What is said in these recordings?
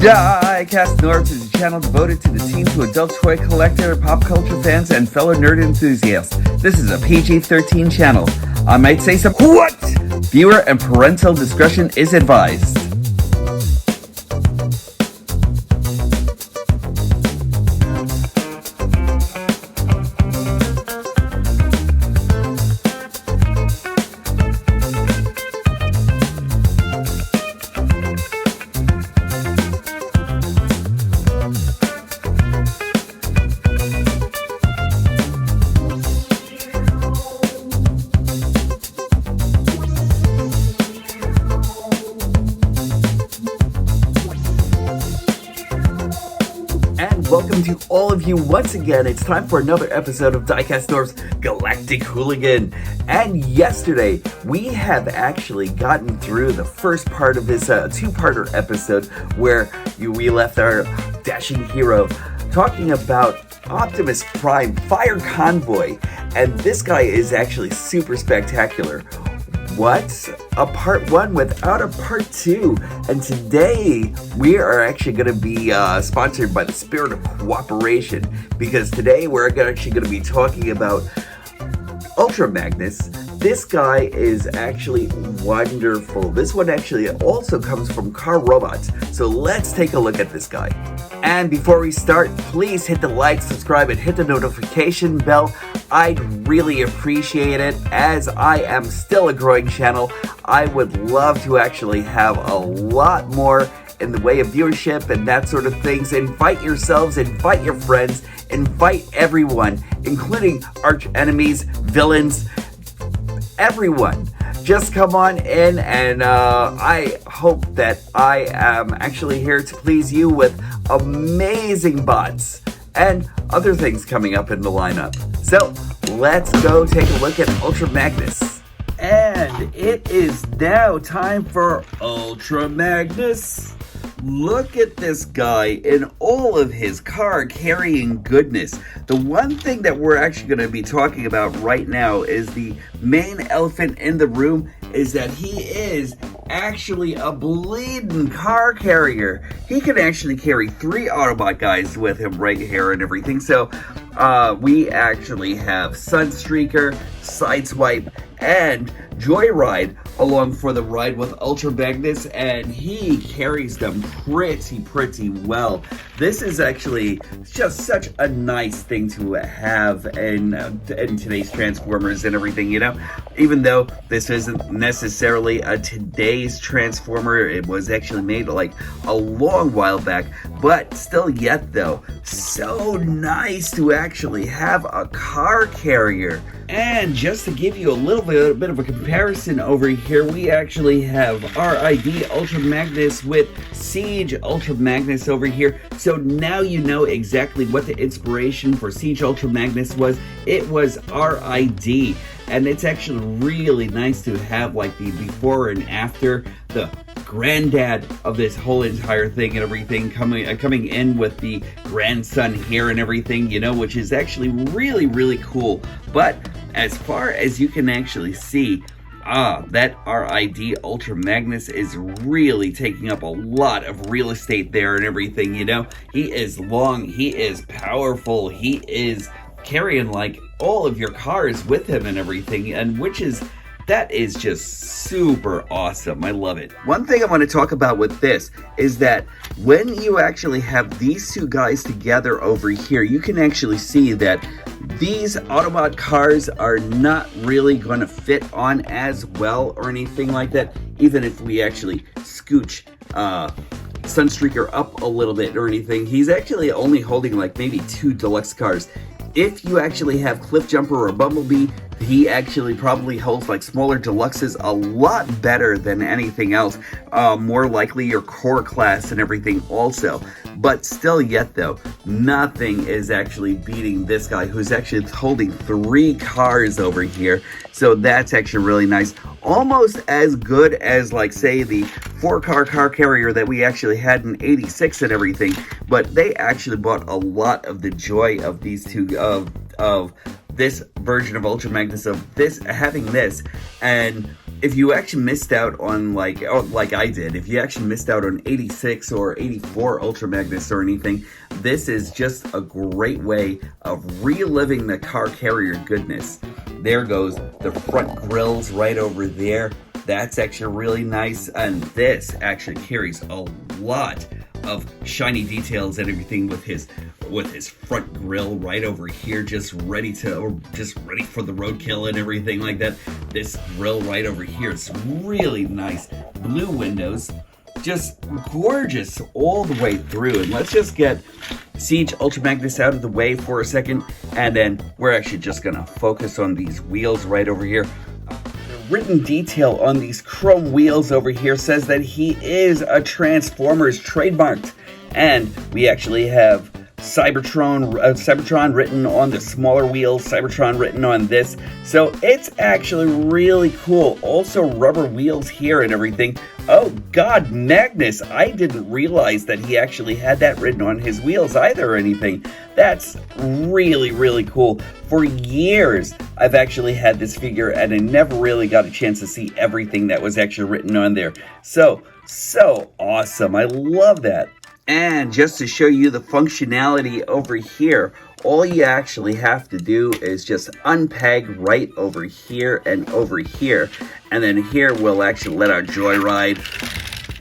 Diecast North is a channel devoted to the teen to adult toy collector, pop culture fans, and fellow nerd enthusiasts. This is a PG-13 channel. I might say some what? Viewer and parental discretion is advised. Welcome to all of you once again. It's time for another episode of Diecast North's Galactic Hooligan. And yesterday, we have actually gotten through the first part of this two-parter episode where we left our dashing hero talking about Optimus Prime Fire Convoy. And this guy is actually super spectacular. What's a part one without a part two? And today we are actually going to be sponsored by the Spirit of Cooperation, because today we're actually going to be talking about Ultra Magnus. This guy is actually wonderful. This one actually also comes from Car Robots. So let's take a look at this guy. And before we start, please hit the like, subscribe, and hit the notification bell. I'd really appreciate it, as I am still a growing channel. I would love to actually have a lot more in the way of viewership and that sort of things. Invite yourselves, invite your friends, invite everyone, including arch enemies, villains, everyone. Just come on in, and I hope that I am actually here to please you with amazing bots and other things coming up in the lineup. So let's go take a look at Ultra Magnus. And it is now time for Ultra Magnus. Look at this guy in all of his car-carrying goodness. The one thing that we're actually going to be talking about right now is the main elephant in the room, is that he is actually a bleeding car carrier. He can actually carry 3 Autobot guys with him right here and everything. So we actually have Sunstreaker, Sideswipe, and Joyride along for the ride with Ultra Magnus, and he carries them pretty well. This is actually just such a nice thing to have in today's Transformers and everything, you know? Even though this isn't necessarily a today's Transformer, it was actually made like a long while back, but still yet though, so nice to actually have a car carrier. And just to give you a little bit of a comparison over here, we actually have RID Ultra Magnus with Siege Ultra Magnus over here. So now you know exactly what the inspiration for Siege Ultra Magnus was. It was RID. And it's actually really nice to have like the before and after, the granddad of this whole entire thing and everything coming in with the grandson here and everything, you know, which is actually really cool. But as far as you can actually see, that RID Ultra Magnus is really taking up a lot of real estate there and everything, you know. He is long, he is powerful, he is carrying like all of your cars with him and everything, and that is just super awesome. I love it. One thing I want to talk about with this is that when you actually have these two guys together over here, you can actually see that these Autobot cars are not really going to fit on as well or anything like that, even if we actually scooch Sunstreaker up a little bit or anything. He's actually only holding like maybe 2 deluxe cars. If you actually have Cliffjumper or Bumblebee, he actually probably holds like smaller deluxes a lot better than anything else. More likely your core class and everything also. But still yet though, nothing is actually beating this guy who's actually holding 3 cars over here. So that's actually really nice. Almost as good as like say the 4-car car carrier that we actually had in '86 and everything. But they actually brought a lot of the joy of these two of this version of Ultra Magnus, of this having this, and if you actually missed out on like I did, if you actually missed out on 86 or 84 Ultra Magnus or anything, this is just a great way of reliving the car carrier goodness. There goes the front grills right over there. That's actually really nice, and this actually carries a lot of shiny details and everything with his front grille right over here, just ready for the roadkill and everything like that. This grille right over here is really nice. Blue windows, just gorgeous all the way through. And let's just get Siege Ultra Magnus out of the way for a second, and then we're actually just gonna focus on these wheels right over here. Written detail on these chrome wheels over here says that he is a Transformers trademarked, and we actually have Cybertron written on the smaller wheels, Cybertron written on this, so it's actually really cool. Also rubber wheels here and everything. Oh God, Magnus, I didn't realize that he actually had that written on his wheels either or anything. That's really, really cool. For years, I've actually had this figure and I never really got a chance to see everything that was actually written on there. So awesome. I love that. And just to show you the functionality over here, all you actually have to do is just unpeg right over here and over here. And then here we'll actually let our joyride,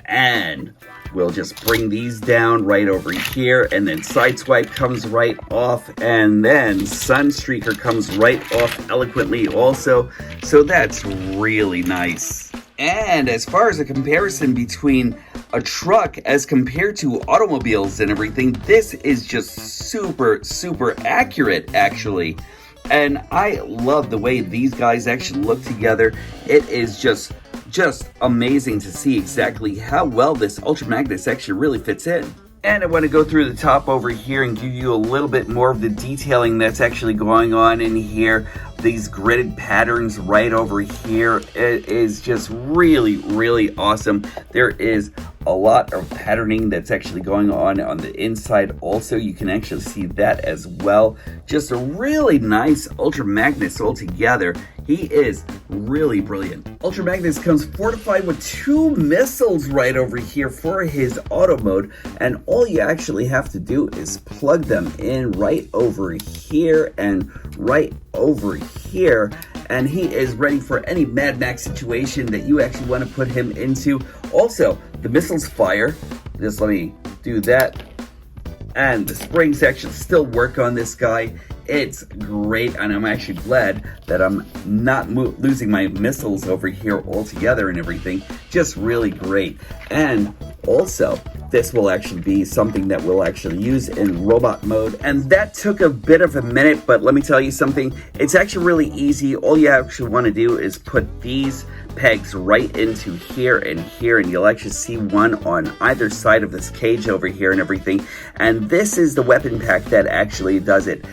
and we'll just bring these down right over here, and then Sideswipe comes right off, and then Sunstreaker comes right off eloquently also. So that's really nice. And as far as a comparison between a truck as compared to automobiles and everything, this is just super accurate actually. And I love the way these guys actually look together. It is just amazing to see exactly how well this Ultra Magnus actually really fits in. And I want to go through the top over here and give you a little bit more of the detailing that's actually going on in here. These gridded patterns right over here. It is just really awesome. There is a lot of patterning that's actually going on the inside also. You can actually see that as well. Just a really nice Ultra Magnus altogether. He is really brilliant. Ultra Magnus comes fortified with 2 missiles right over here for his auto mode, and all you actually have to do is plug them in right over here and right over here, and he is ready for any Mad Max situation that you actually want to put him into. Also, the missiles fire. Just let me do that. And the springs actually still work on this guy. It's great, and I'm actually glad that I'm not losing my missiles over here altogether and everything. Just really great. And also, this will actually be something that we'll actually use in robot mode, and that took a bit of a minute, but let me tell you something. It's actually really easy. All you actually want to do is put these pegs right into here, and you'll actually see one on either side of this cage over here and everything. And this is the weapon pack that actually does it.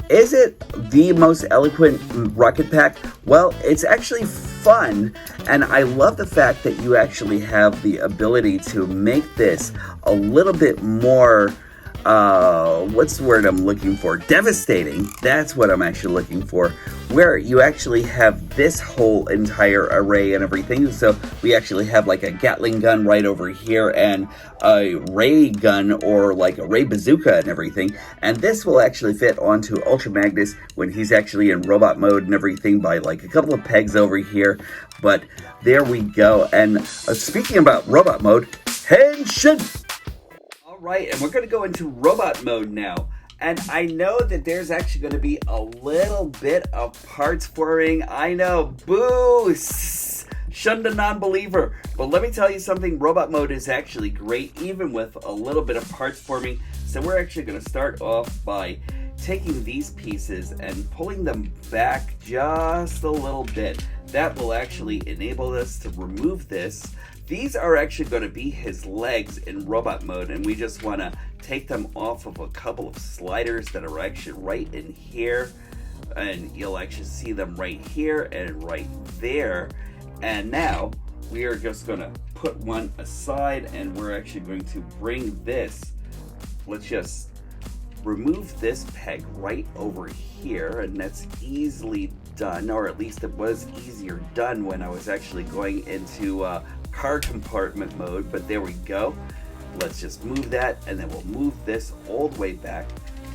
Is it the most eloquent rocket pack? Well, it's actually fun, and I love the fact that you actually have the ability to make this a little bit more, what's the word I'm looking for? Devastating. That's what I'm actually looking for. Where you actually have this whole entire array and everything. So we actually have like a Gatling gun right over here and a ray gun or like a ray bazooka and everything. And this will actually fit onto Ultra Magnus when he's actually in robot mode and everything by like a couple of pegs over here. But there we go. And speaking about robot mode, Henshin! Alright, and we're going to go into robot mode now. And I know that there's actually going to be a little bit of parts forming. I know, boo! Shun the non-believer. But let me tell you something, robot mode is actually great, even with a little bit of parts forming. So we're actually going to start off by taking these pieces and pulling them back just a little bit. That will actually enable us to remove this. These are actually going to be his legs in robot mode, and we just want to take them off of a couple of sliders that are actually right in here, and you'll actually see them right here and right there. And now we are just going to put one aside, and we're actually going to bring this. Let's just remove this peg right over here, and that's easily done, or at least it was easier done when I was actually going into car compartment mode, but there we go. Let's just move that, and then we'll move this all the way back,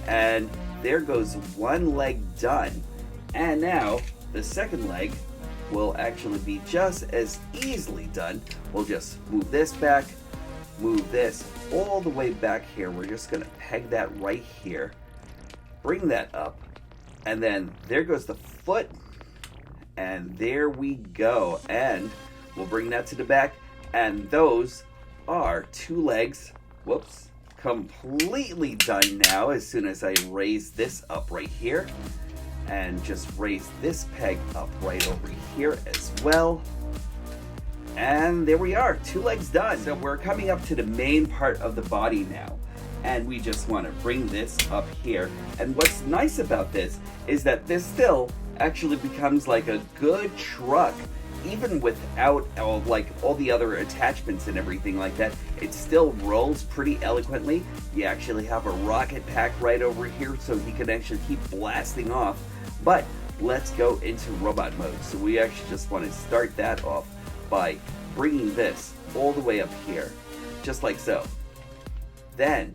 and there goes one leg done. And now the second leg will actually be just as easily done. We'll just move this back, move this all the way back here. We're just gonna peg that right here, bring that up, and then there goes the foot, and there we go. And we'll bring that to the back, and those are two legs, whoops, completely done now as soon as I raise this up right here, and just raise this peg up right over here as well. And there we are, two legs done. So we're coming up to the main part of the body now, and we just want to bring this up here. And what's nice about this is that this still actually becomes like a good truck, even without all the other attachments and everything like that. It still rolls pretty eloquently. You actually have a rocket pack right over here, so he can actually keep blasting off. But let's go into robot mode. So we actually just want to start that off by bringing this all the way up here, just like so. Then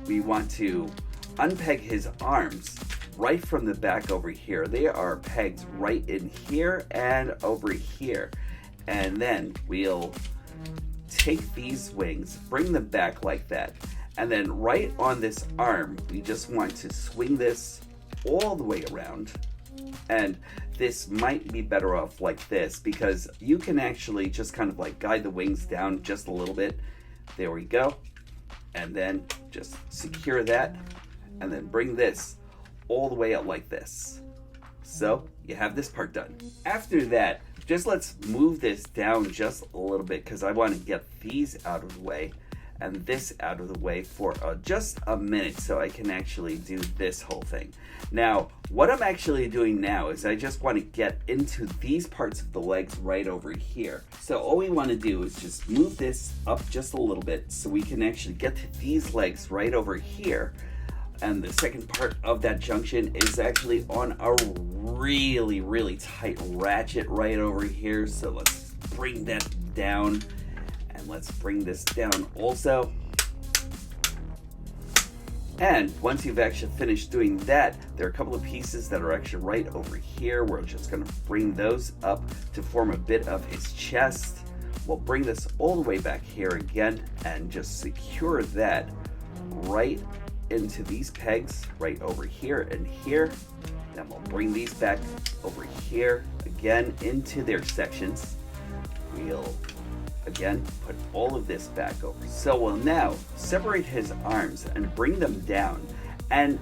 we want to unpeg his arms right from the back over here. They are pegged right in here and over here. And then we'll take these wings, bring them back like that. And then right on this arm, we just want to swing this all the way around. And this might be better off like this, because you can actually just kind of like guide the wings down just a little bit. There we go. And then just secure that, and then bring this all the way out like this. So you have this part done. After that, just let's move this down just a little bit, because I want to get these out of the way and this out of the way for just a minute, so I can actually do this whole thing. Now, what I'm actually doing now is I just want to get into these parts of the legs right over here. So all we want to do is just move this up just a little bit so we can actually get to these legs right over here. And the second part of that junction is actually on a really, really tight ratchet right over here. So let's bring that down, and let's bring this down also. And once you've actually finished doing that, there are a couple of pieces that are actually right over here. We're just gonna bring those up to form a bit of his chest. We'll bring this all the way back here again and just secure that right into these pegs right over here and here. Then we'll bring these back over here again into their sections. We'll again put all of this back over. So we'll now separate his arms and bring them down, and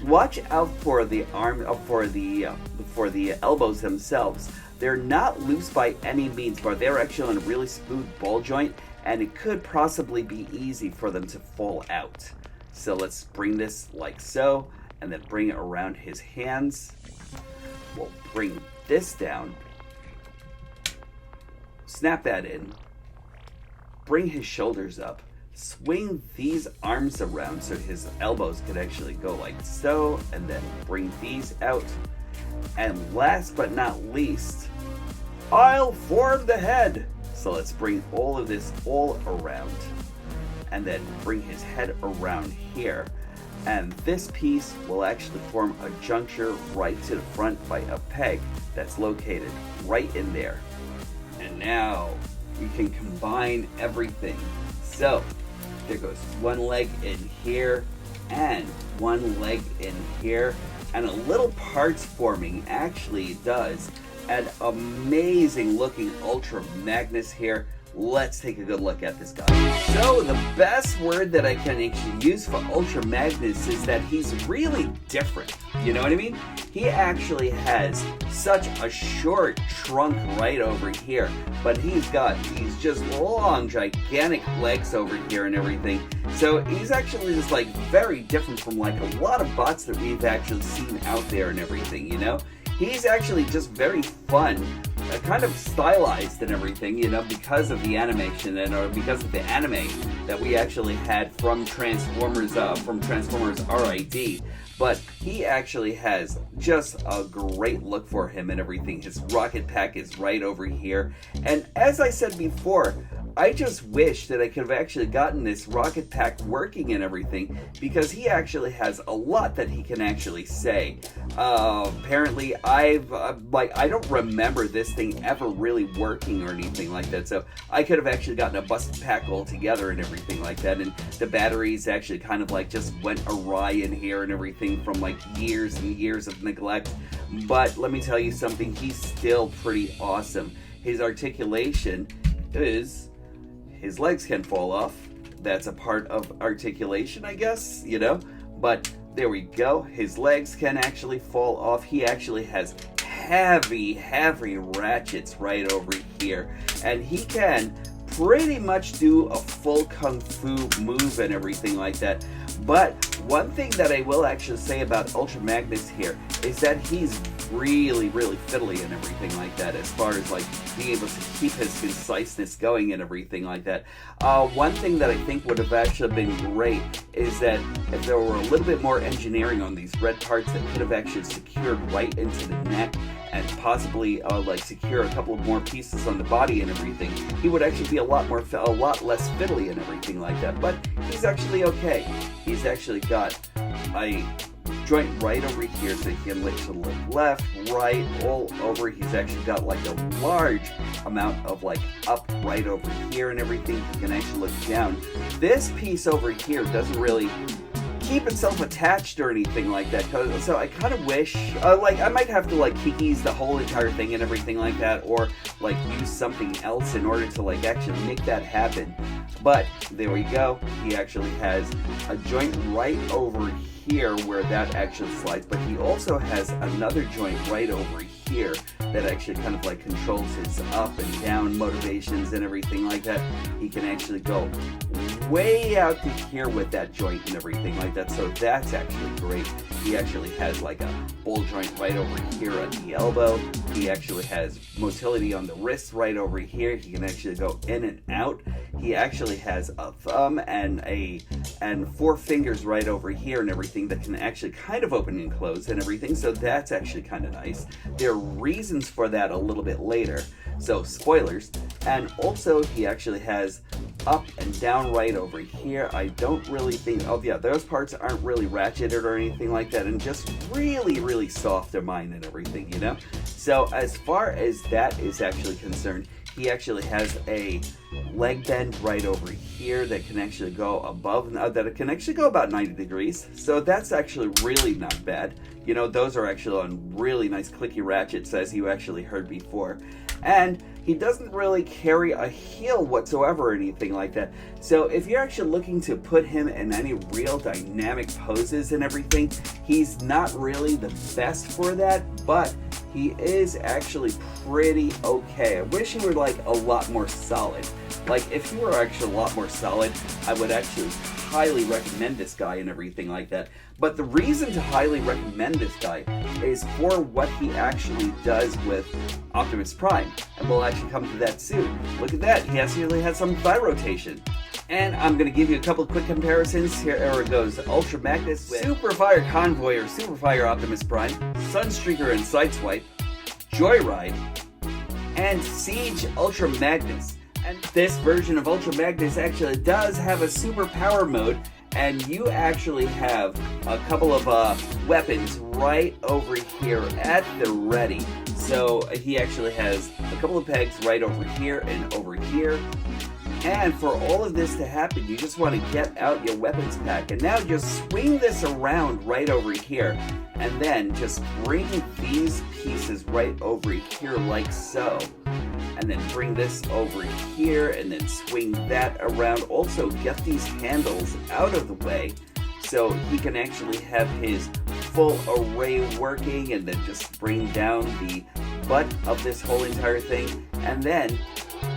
watch out for the for the elbows themselves. They're not loose by any means, but they're actually in a really smooth ball joint, and it could possibly be easy for them to fall out. So let's bring this like so, and then bring it around his hands. We'll bring this down, snap that in, bring his shoulders up, swing these arms around so his elbows could actually go like so, and then bring these out. And last but not least, I'll form the head. So let's bring all of this all around, and then bring his head around here. And this piece will actually form a juncture right to the front by a peg that's located right in there. And now we can combine everything. So there goes one leg in here and one leg in here, and a little parts forming actually does an amazing looking Ultra Magnus here. Let's take a good look at this guy. So the best word that I can actually use for Ultra Magnus is that he's really different. You know what I mean? He actually has such a short trunk right over here, but he's got these just long, gigantic legs over here and everything. So he's actually just like very different from like a lot of bots that we've actually seen out there and everything, you know? He's actually just very fun kind of stylized and everything, you know, because of the animation or because of the anime that we actually had from Transformers RID. But he actually has just a great look for him and everything. His rocket pack is right over here. And as I said before, I just wish that I could have actually gotten this rocket pack working and everything, because he actually has a lot that he can actually say. Apparently, I don't remember this thing ever really working or anything like that, so I could have actually gotten a busted pack altogether and everything like that, and the batteries actually kind of like just went awry in here and everything from like years and years of neglect. But let me tell you something, he's still pretty awesome. His articulation is... his legs can fall off. That's a part of articulation, I guess, you know? But there we go. His legs can actually fall off. He actually has heavy ratchets right over here. And he can pretty much do a full kung fu move and everything like that. But one thing that I will actually say about Ultra Magnus here is that he's really fiddly and everything like that, as far as like being able to keep his conciseness going and everything like that. One thing that I think would have actually been great is that if there were a little bit more engineering on these red parts that could have actually secured right into the neck and possibly like secure a couple of more pieces on the body and everything, he would actually be a lot less fiddly and everything like that. But he's actually okay. He's actually got a joint right over here, so he can look left, right, all over. He's actually got like a large amount of like up right over here and everything. He can actually look down. This piece over here doesn't really keep itself attached or anything like that, so I kind of wish like I might have to like Kiki's the whole entire thing and everything like that, or like use something else in order to like actually make that happen. But there we go. He actually has a joint right over here where that actually slides, but he also has another joint right over here that actually kind of like controls his up and down motivations and everything like that. He can actually go way out to here with that joint and everything like that, so that's actually great. He actually has like a ball joint right over here at the elbow. He actually has motility on the wrist right over here. He can actually go in and out. He actually has a thumb and four fingers right over here and everything that can actually kind of open and close and everything, so that's actually kind of nice. There are reasons for that a little bit later, so spoilers. And also he actually has up and down right over here. I don't really think, oh yeah, those parts aren't really ratcheted or anything like that, and just really soft of mine and everything, you know? So as far as that is actually concerned, he actually has a leg bend right over here that can actually go above, that it can actually go about 90 degrees. So that's actually really not bad. You know, those are actually on really nice clicky ratchets, as you actually heard before. And he doesn't really carry a heel whatsoever or anything like that. So if you're actually looking to put him in any real dynamic poses and everything, he's not really the best for that, but he is actually pretty okay. I wish he were like a lot more solid. Like if he were actually a lot more solid, I would actually highly recommend this guy and everything like that. But the reason to highly recommend this guy is for what he actually does with Optimus Prime. And we'll actually come to that soon. Look at that, he actually has some thigh rotation. And I'm going to give you a couple quick comparisons. Here it goes. Ultra Magnus with Super Fire Convoy or Super Fire Optimus Prime, Sunstreaker and Sideswipe, Joyride, and Siege Ultra Magnus. And this version of Ultra Magnus actually does have a super power mode, and you actually have a couple of weapons right over here at the ready. So he actually has a couple of pegs right over here and over here. And for all of this to happen, you just want to get out your weapons pack. And now just swing this around right over here. And then just bring these pieces right over here like so. And then bring this over here and then swing that around. Also get these handles out of the way so he can actually have his full array working, and then just bring down the butt of this whole entire thing. And then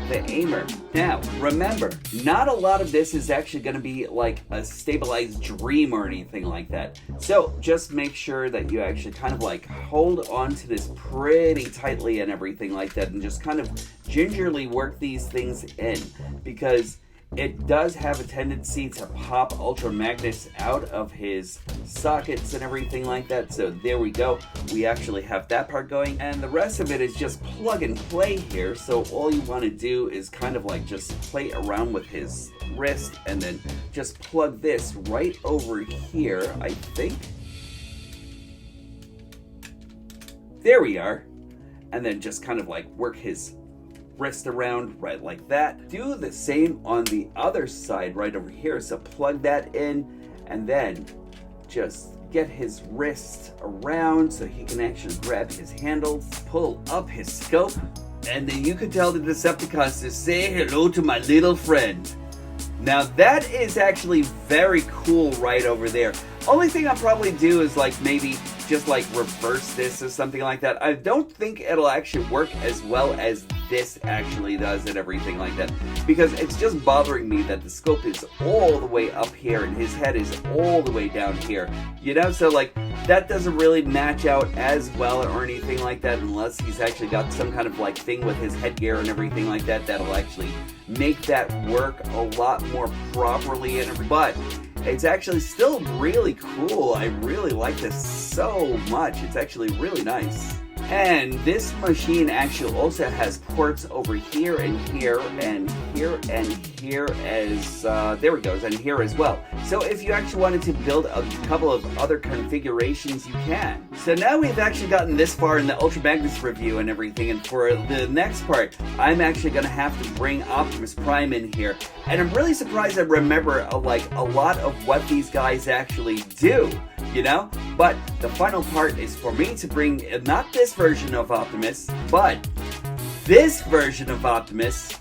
the aimer. Now, remember, not a lot of this is actually going to be like a stabilized dream or anything like that. So just make sure that you actually kind of like hold on to this pretty tightly and everything like that, and just kind of gingerly work these things in, because it does have a tendency to pop Ultra Magnus out of his sockets and everything like that. So there we go. We actually have that part going, and the rest of it is just plug and play here. So all you want to do is kind of like just play around with his wrist, and then just plug this right over here, I think. There we are. And then just kind of like work his wrist around right like that. Do the same on the other side right over here. So plug that in, and then just get his wrist around so he can actually grab his handles, pull up his scope, and then you can tell the Decepticons to say hello to my little friend. Now that is actually very cool right over there. Only thing I'll probably do is like maybe just like reverse this or something like that. I don't think it'll actually work as well as this actually does and everything like that, because it's just bothering me that the scope is all the way up here and his head is all the way down here, you know? So like that doesn't really match out as well or anything like that, unless he's actually got some kind of like thing with his headgear and everything like that that'll actually make that work a lot more properly. But it's actually still really cool. I really like this so much. It's actually really nice. And this machine actually also has ports over here and here and here and here as, there it goes, and here as well. So if you actually wanted to build a couple of other configurations, you can. So now we've actually gotten this far in the Ultra Magnus review and everything, and for the next part, I'm actually going to have to bring Optimus Prime in here. And I'm really surprised I remember like a lot of what these guys actually do, you know? But the final part is for me to bring not this version of Optimus, but this version of Optimus.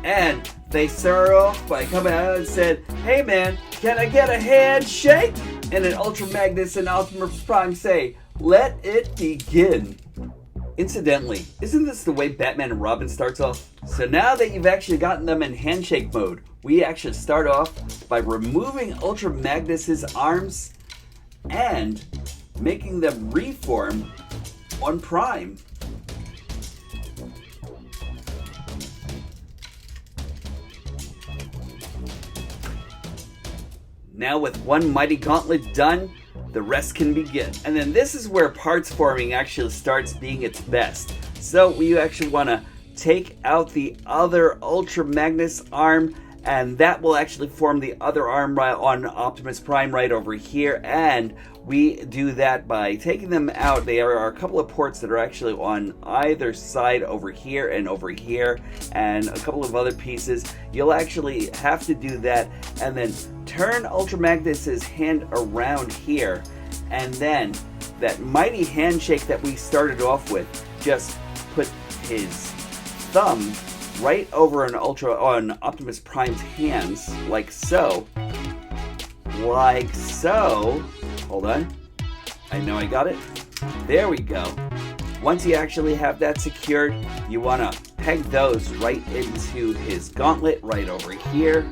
And they start off by coming out and said, "Hey man, can I get a handshake?" And then Ultra Magnus and Optimus Prime say, "Let it begin." Incidentally, isn't this the way Batman and Robin starts off? So now that you've actually gotten them in handshake mode, we actually start off by removing Ultra Magnus's arms and making them reform on Prime. Now with one mighty gauntlet done, the rest can begin. And then this is where parts forming actually starts being its best. So you actually want to take out the other Ultra Magnus arm, and that will actually form the other arm right on Optimus Prime right over here. And we do that by taking them out. There are a couple of ports that are actually on either side over here, and a couple of other pieces. You'll actually have to do that, and then turn Ultra Magnus's hand around here, and then that mighty handshake that we started off with, just put his thumb right over on Optimus Prime's hands, like so. Like so. Hold on. I know I got it. There we go. Once you actually have that secured, you want to peg those right into his gauntlet right over here.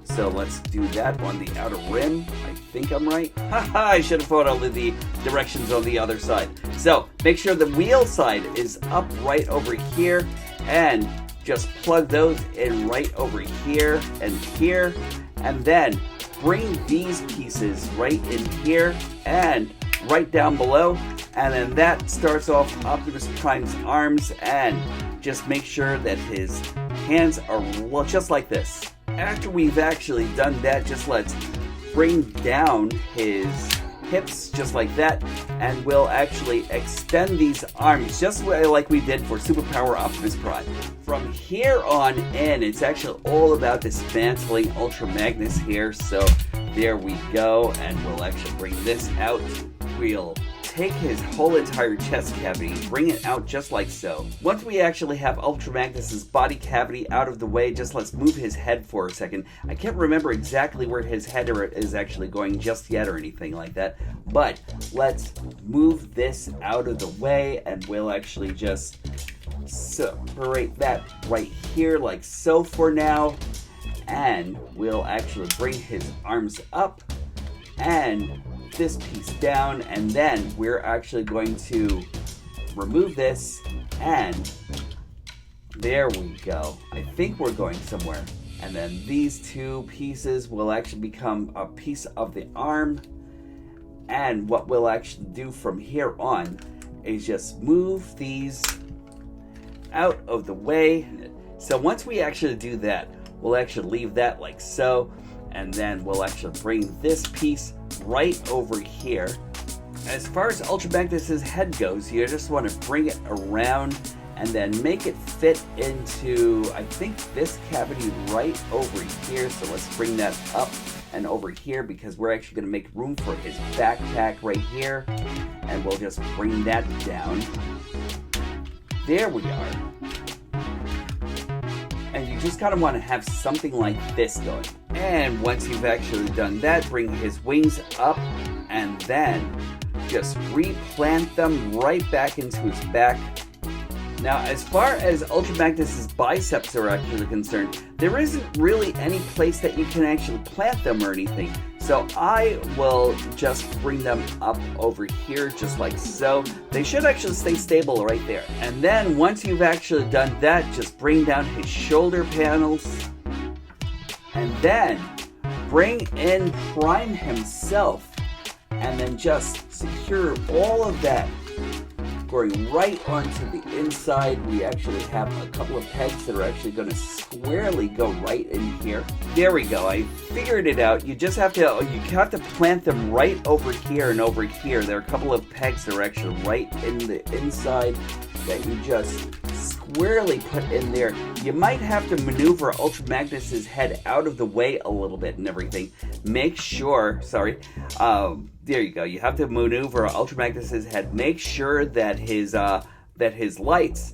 So let's do that on the outer rim. I think I'm right. Haha, I should have thought of the directions on the other side. So make sure the wheel side is up right over here, and just plug those in right over here, and then bring these pieces right in here and right down below, and then that starts off Optimus Prime's arms, and just make sure that his hands are just like this. After we've actually done that, just let's bring down his hips just like that, and we'll actually extend these arms just like we did for Superpower Optimus Prime. From here on in, it's actually all about dismantling Ultra Magnus here, so there we go, and we'll actually bring this out. We'll take his whole entire chest cavity, bring it out just like so. Once we actually have Ultra Magnus's body cavity out of the way, just let's move his head for a second. I can't remember exactly where his head is actually going just yet or anything like that, but let's move this out of the way, and we'll actually just separate that right here like so for now. And we'll actually bring his arms up and this piece down, and then we're actually going to remove this, and there we go. I think we're going somewhere. And then these two pieces will actually become a piece of the arm. And what we'll actually do from here on is just move these out of the way. So once we actually do that, we'll actually leave that like so, and then we'll actually bring this piece right over here. As far as Ultra Magnus's head goes, you just want to bring it around and then make it fit into, I think, this cavity right over here. So let's bring that up and over here, because we're actually going to make room for his backpack right here, and we'll just bring that down. There we are. And you just kind of want to have something like this going. And once you've actually done that, bring his wings up and then just replant them right back into his back. Now, as far as Ultra Magnus's biceps are actually concerned, there isn't really any place that you can actually plant them or anything. So I will just bring them up over here just like so. They should actually stay stable right there. And then once you've actually done that, just bring down his shoulder panels. And then bring in Prime himself. And then just secure all of that going right onto the inside. We actually have a couple of pegs that are actually going to squarely go right in here. There we go. I figured it out. You just have to plant them right over here and over here. There are a couple of pegs that are actually right in the inside that you just squarely put in there. You might have to maneuver Ultra Magnus's head out of the way a little bit and everything. Make sure, there you go. You have to maneuver Ultra Magnus's head. Make sure that his lights,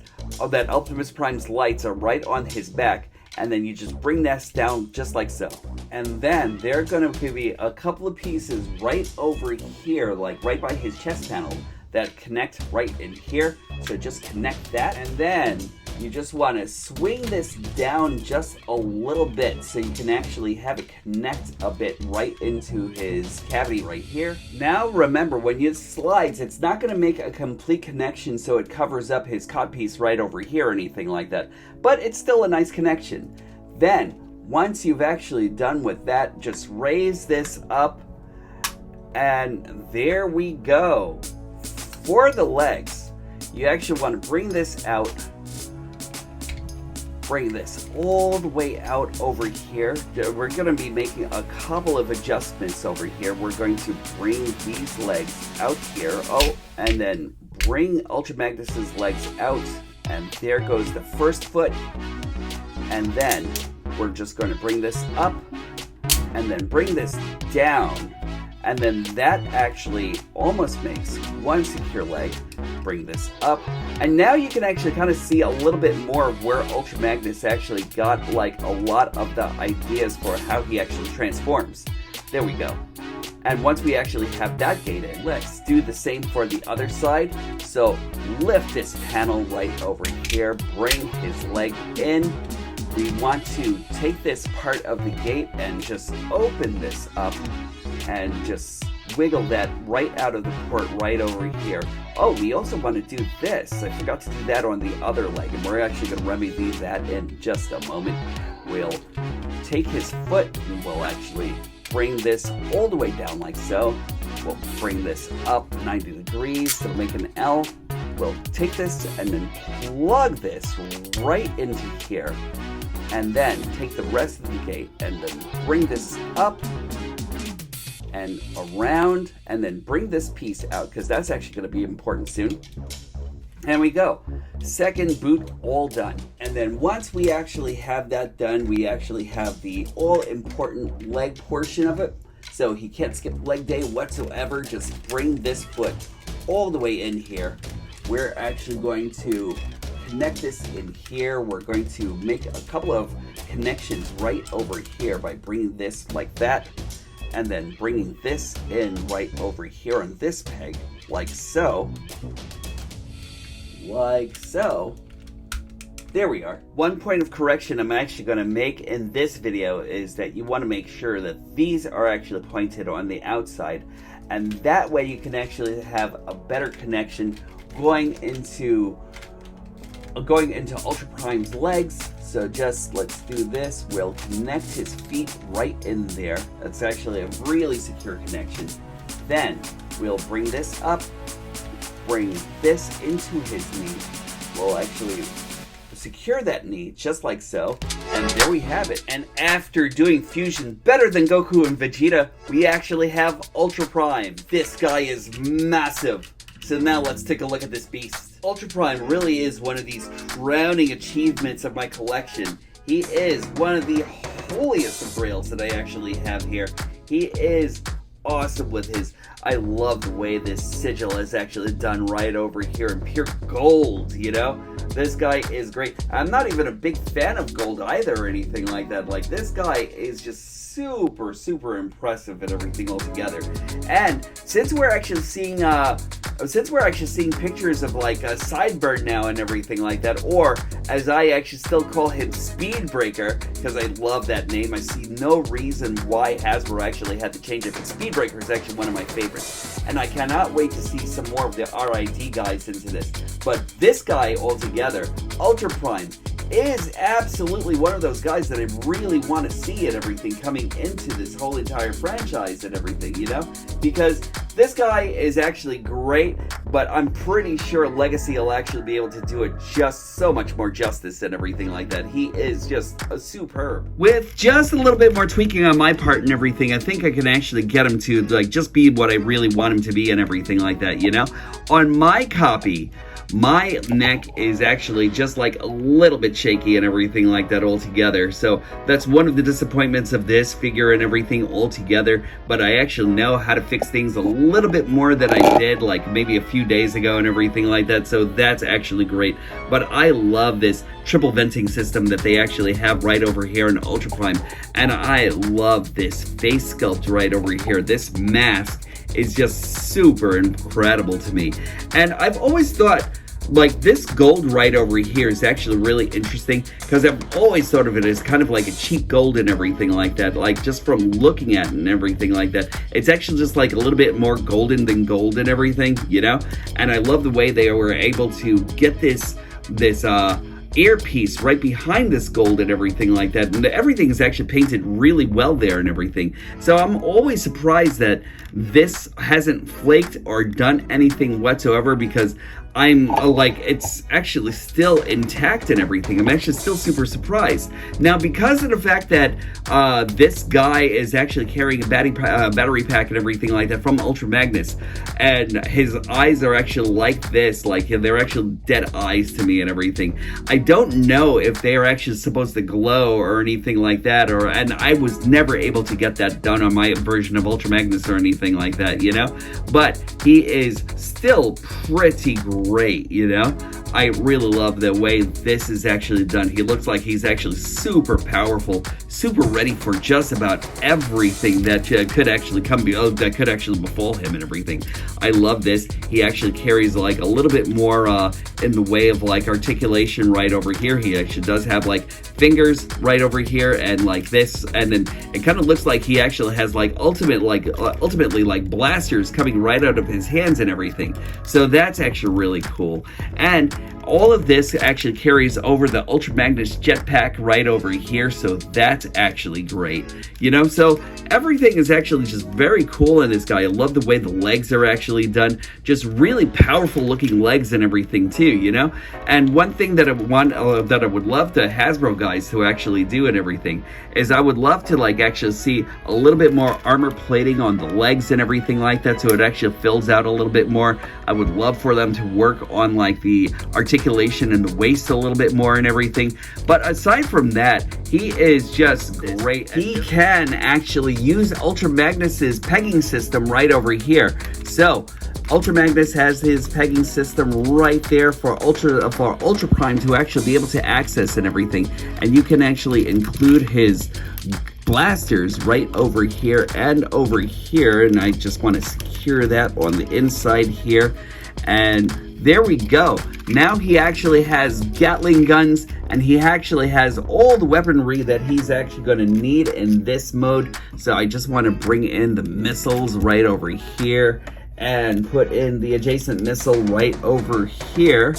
that Optimus Prime's lights are right on his back, and then you just bring this down just like so. And then there are going to be a couple of pieces right over here, like right by his chest panel, that connect right in here. So just connect that, and then you just want to swing this down just a little bit so you can actually have it connect a bit right into his cavity right here. Now remember, when it slides, it's not going to make a complete connection so it covers up his codpiece right over here or anything like that, but it's still a nice connection. Then once you've actually done with that, just raise this up, and there we go. For the legs, you actually want to bring this out, bring this all the way out over here. We're going to be making a couple of adjustments over here. We're going to bring these legs out here, and then bring Ultra Magnus's legs out, and there goes the first foot. And then we're just going to bring this up, and then bring this down. And then that actually almost makes one secure leg. Bring this up. And now you can actually kind of see a little bit more of where Ultra Magnus actually got like a lot of the ideas for how he actually transforms. There we go. And once we actually have that gate in, let's do the same for the other side. So lift this panel right over here. Bring his leg in. We want to take this part of the gate and just open this up and just wiggle that right out of the port right over here. Oh, we also want to do this. I forgot to do that on the other leg, and we're actually going to remedy that in just a moment. We'll take his foot and we'll actually bring this all the way down like so. We'll bring this up 90 degrees to make an L. We'll take this and then plug this right into here. And then take the rest of the gate and then bring this up and around, and then bring this piece out, because that's actually going to be important soon. And we go. Second boot all done. And then once we actually have that done, we actually have the all-important leg portion of it. So he can't skip leg day whatsoever. Just bring this foot all the way in here. We're actually going to connect this in here. We're going to make a couple of connections right over here by bringing this like that, and then bringing this in right over here on this peg, like so. Like so. There we are. One point of correction I'm actually going to make in this video is that you want to make sure that these are actually pointed on the outside, and that way you can actually have a better connection going into Ultra Prime's legs. So just let's do this. We'll connect his feet right in there. That's actually a really secure connection. Then we'll bring this up, bring this into his knee. We'll actually secure that knee just like so, and there we have it. And after doing fusion better than Goku and Vegeta, we actually have Ultra Prime. This guy is massive. So now let's take a look at this beast. Ultra Prime really is one of these crowning achievements of my collection. He is one of the holiest of grails that I actually have here. He is awesome with his, I love the way this sigil is actually done right over here in pure gold, you know? This guy is great. I'm not even a big fan of gold either or anything like that. Like, this guy is just super, super impressive and everything altogether. And since we're actually seeing pictures of like a Sideburn now and everything like that, or as I actually still call him Speedbreaker, because I love that name. I see no reason why Hasbro actually had to change it, but Speedbreaker is actually one of my favorites. And I cannot wait to see some more of the RID guys into this. But this guy altogether, Ultra Prime, is absolutely one of those guys that I really want to see and everything coming into this whole entire franchise and everything, you know? Because this guy is actually great, but I'm pretty sure Legacy will actually be able to do it just so much more justice and everything like that. He is just a superb. With just a little bit more tweaking on my part and everything, I think I can actually get him to like just be what I really want him to be and everything like that, you know? On my copy, my neck is actually just like a little bit shaky and everything like that altogether. So that's one of the disappointments of this figure and everything altogether. But I actually know how to fix things a little bit more than I did like maybe a few days ago and everything like that. So that's actually great. But I love this triple venting system that they actually have right over here in Ultra Prime. And I love this face sculpt right over here. This mask is just super incredible to me. And I've always thought like this gold right over here is actually really interesting, because I've always thought of it as kind of like a cheap gold and everything like that, like just from looking at it and everything like that. It's actually just like a little bit more golden than gold and everything, you know? And I love the way they were able to get this earpiece right behind this gold and everything like that, and everything is actually painted really well there and everything. So I'm always surprised that this hasn't flaked or done anything whatsoever, because I'm like, it's actually still intact and everything. I'm actually still super surprised. Now, because of the fact that this guy is actually carrying a battery pack and everything like that from Ultra Magnus, and his eyes are actually like this, like they're actually dead eyes to me and everything. I don't know if they are actually supposed to glow or anything like that, and I was never able to get that done on my version of Ultra Magnus or anything like that, you know? But he is still pretty great, you know? I really love the way this is actually done. He looks like he's actually super powerful, super ready for just about everything that could actually befall him and everything. I love this. He actually carries like a little bit more in the way of like articulation right over here. He actually does have like fingers right over here and like this, and then it kind of looks like he actually has like ultimately like blasters coming right out of his hands and everything. So that's actually really cool. And all of this actually carries over the Ultra Magnus jetpack right over here, so that's actually great, you know? So everything is actually just very cool in this guy. I love the way the legs are actually done, just really powerful looking legs and everything too, you know? And one thing that I would love to Hasbro guys to actually do and everything is I would love to like actually see a little bit more armor plating on the legs and everything like that, so it actually fills out a little bit more. I would love for them to work on like the articulation in the waist a little bit more and everything. But aside from that, he is just great. He can actually use Ultra Magnus's pegging system right over here. So Ultra Magnus has his pegging system right there for Ultra Prime to actually be able to access and everything. And you can actually include his blasters right over here and over here. And I just want to secure that on the inside here. And There we go. Now he actually has Gatling guns, and he actually has all the weaponry that he's actually going to need in this mode. So I just want to bring in the missiles right over here and put in the adjacent missile right over here.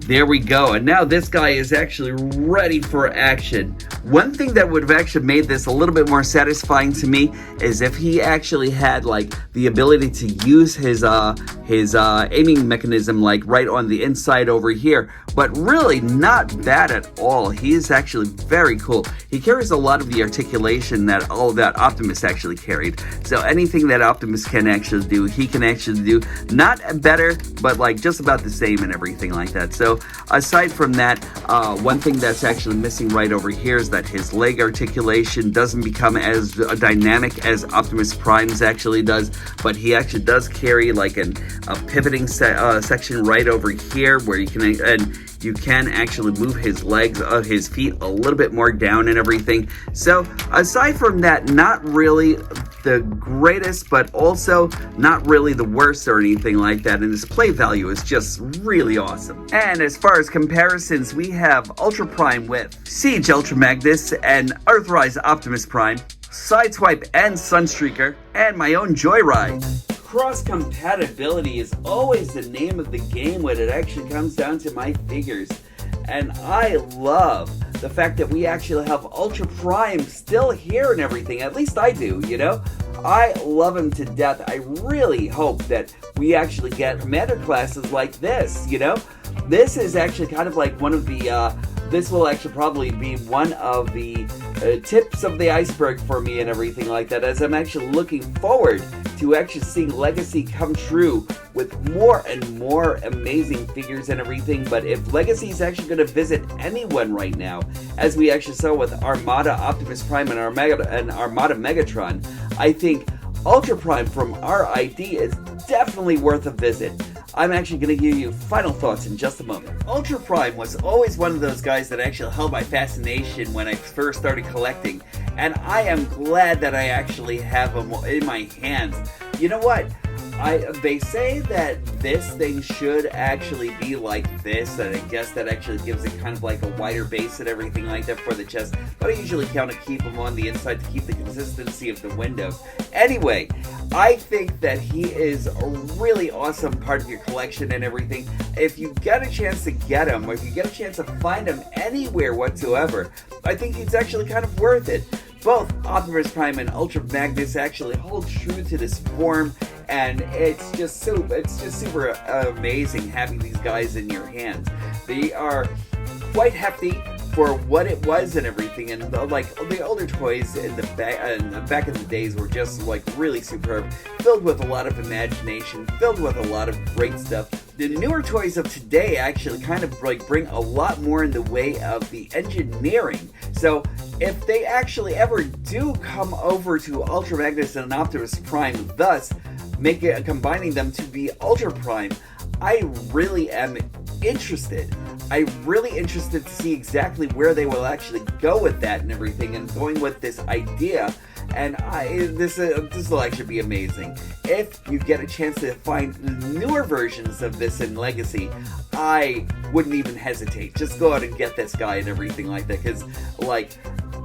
There we go, and now this guy is actually ready for action. One thing that would have actually made this a little bit more satisfying to me is if he actually had like the ability to use his aiming mechanism like right on the inside over here, but really not bad at all. He is actually very cool. He carries a lot of the articulation that Optimus actually carried. So anything that Optimus can actually do, he can actually do. Not better, but like just about the same and everything like that. So aside from that, one thing that's actually missing right over here is that his leg articulation doesn't become as dynamic as Optimus Prime's actually does, but he actually does carry like a pivoting section right over here where you can actually move his legs, his feet a little bit more down and everything. So aside from that, not really the greatest, but also not really the worst or anything like that, and his play value is just really awesome. And as far as comparisons, we have Ultra Prime with Siege Ultra Magnus and Earthrise Optimus Prime, Sideswipe and Sunstreaker, and my own Joyride. Cross-compatibility is always the name of the game when it actually comes down to my figures. And I love the fact that we actually have Ultra Prime still here and everything. At least I do, you know? I love him to death. I really hope that we actually get commander classes like this, you know? This is actually kind of like one of the, this will actually probably be one of the tips of the iceberg for me and everything like that, as I'm actually looking forward to actually seeing Legacy come true with more and more amazing figures and everything. But if Legacy is actually going to visit anyone right now, as we actually saw with Armada Optimus Prime and Armada Megatron, I think Ultra Prime from RID is definitely worth a visit. I'm actually going to give you final thoughts in just a moment. Ultra Prime was always one of those guys that actually held my fascination when I first started collecting, and I am glad that I actually have him in my hands. You know what? They say that this thing should actually be like this, and I guess that actually gives it kind of like a wider base and everything like that for the chest, but I usually kind of keep them on the inside to keep the consistency of the windows. Anyway, I think that he is a really awesome part of your collection and everything. If you get a chance to get him, or if you get a chance to find him anywhere whatsoever, I think it's actually kind of worth it. Both Optimus Prime and Ultra Magnus actually hold true to this form, and it's just super amazing having these guys in your hands. They are quite hefty for what it was and everything, and like the older toys in the back in the days were just like really superb, filled with a lot of imagination, filled with a lot of great stuff. The newer toys of today actually kind of like bring a lot more in the way of the engineering. So if they actually ever do come over to Ultra Magnus and Optimus Prime, thus combining them to be Ultra Prime, I really am interested. I'm really interested to see exactly where they will actually go with that and everything, and going with this idea. And this will actually be amazing. If you get a chance to find newer versions of this in Legacy, I wouldn't even hesitate. Just go out and get this guy and everything like that, because like,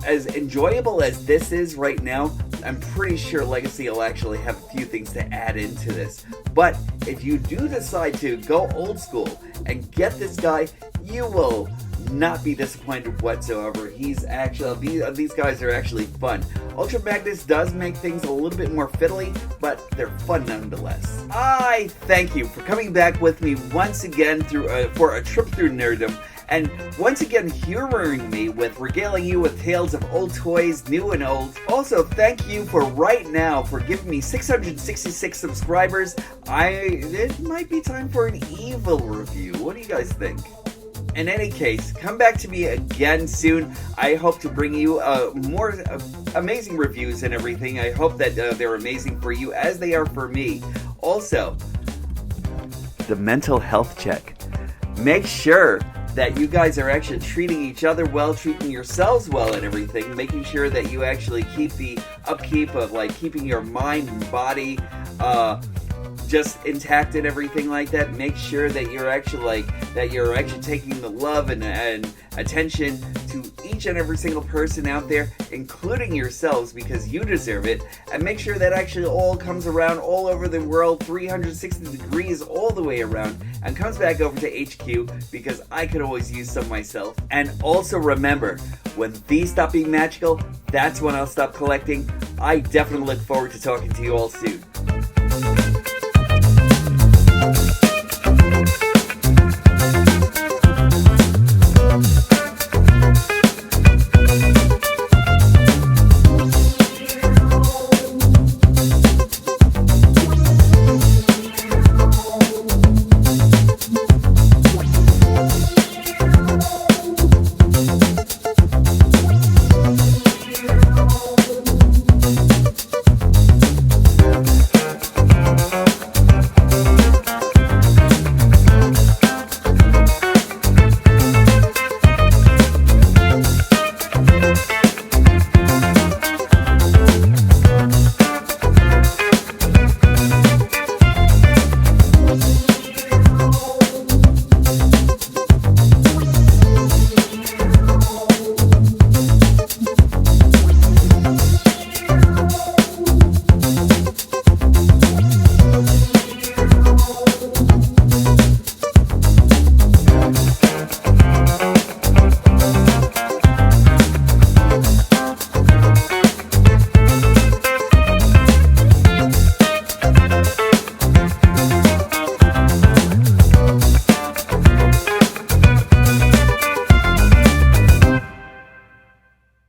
as enjoyable as this is right now, I'm pretty sure Legacy will actually have a few things to add into this. But if you do decide to go old school and get this guy, you will not be disappointed whatsoever. He's actually, these guys are actually fun. Ultra Magnus does make things a little bit more fiddly, but they're fun nonetheless. I thank you for coming back with me once again for a trip through nerddom, and once again humoring me with regaling you with tales of old toys, new and old. Also, thank you for right now for giving me 666 subscribers. It might be time for an evil review. What do you guys think? In any case, come back to me again soon. I hope to bring you more amazing reviews and everything. I hope that they're amazing for you as they are for me. Also, the mental health check. Make sure that you guys are actually treating each other well, treating yourselves well and everything, making sure that you actually keep the upkeep of like keeping your mind and body just intact and everything like that, make sure that you're actually taking the love and attention to each and every single person out there, including yourselves, because you deserve it. And make sure that actually all comes around all over the world, 360 degrees all the way around, and comes back over to HQ, because I could always use some myself. And also remember, when these stop being magical, that's when I'll stop collecting. I definitely look forward to talking to you all soon.